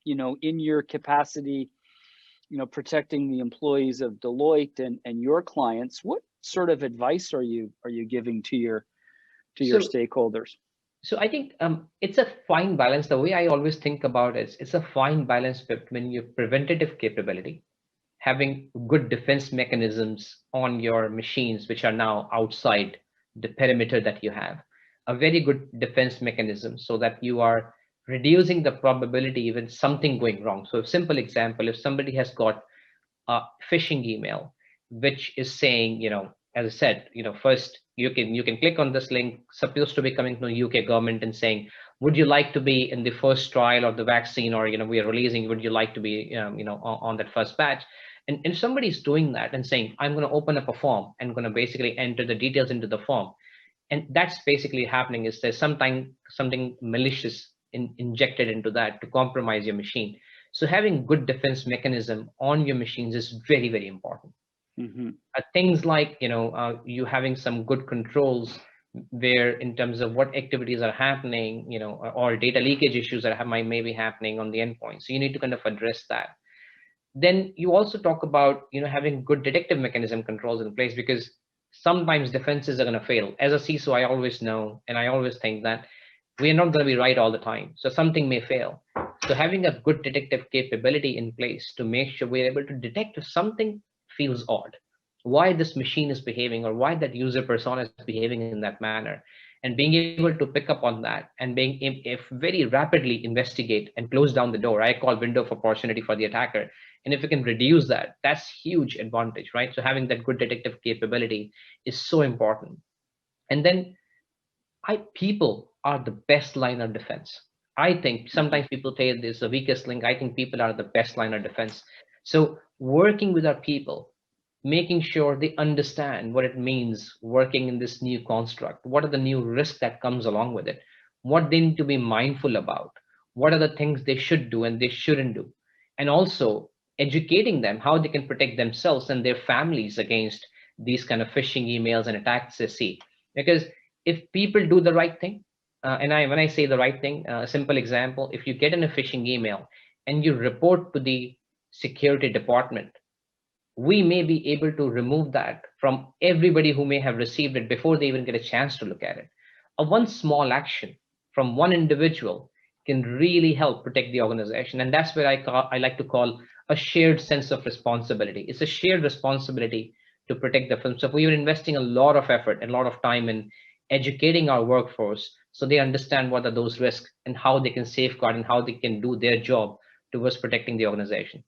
in your capacity, protecting the employees of Deloitte and your clients, what sort of advice are you giving to your So, stakeholders? so I think it's a fine balance. The way I always think about it is it's a fine balance between your preventative capability, having good defense mechanisms on your machines, which are now outside the perimeter that you have, a very good defense mechanism so that you are reducing the probability even something going wrong. So, a simple example, if somebody has got a phishing email which is saying, as I said, first you can click on this link supposed to be coming from the UK government and saying, would you like to be in the first trial of the vaccine, or we are releasing, would you like to be on that first batch? And if somebody's doing that and saying, I'm going to open up a form and going to basically enter the details into the form, and that's basically happening, is there's something malicious injected into that to compromise your machine. So having good defense mechanism on your machines is very, very important. Hmm. Things like you having some good controls where in terms of what activities are happening, or data leakage issues that may be happening on the endpoint, so you need to kind of address that. Then you also talk about having good detective mechanism controls in place, because sometimes defenses are going to fail. As a CISO, I always know and I always think that we are not going to be right all the time, so something may fail. So having a good detective capability in place to make sure we're able to detect if something feels odd, why this machine is behaving or why that user persona is behaving in that manner, and being able to pick up on that and being if very rapidly investigate and close down the door, I call window of opportunity for the attacker. And if we can reduce that, that's huge advantage, right? So having that good detective capability is so important. And then people are the best line of defense. I think Hmm. sometimes people say this is the weakest link. I think people are the best line of defense. So working with our people, making sure they understand what it means working in this new construct, what are the new risks that comes along with it, what they need to be mindful about, what are the things they should do and they shouldn't do, and also educating them how they can protect themselves and their families against these kind of phishing emails and attacks they see. Because if people do the right thing, when I say the right thing, a simple example, if you get in a phishing email and you report to the security department, we may be able to remove that from everybody who may have received it before they even get a chance to look at it. A one small action from one individual can really help protect the organization. And that's where I like to call a shared sense of responsibility. It's a shared responsibility to protect the film. So we are investing a lot of effort and a lot of time in educating our workforce so they understand what are those risks and how they can safeguard and how they can do their job towards protecting the organization.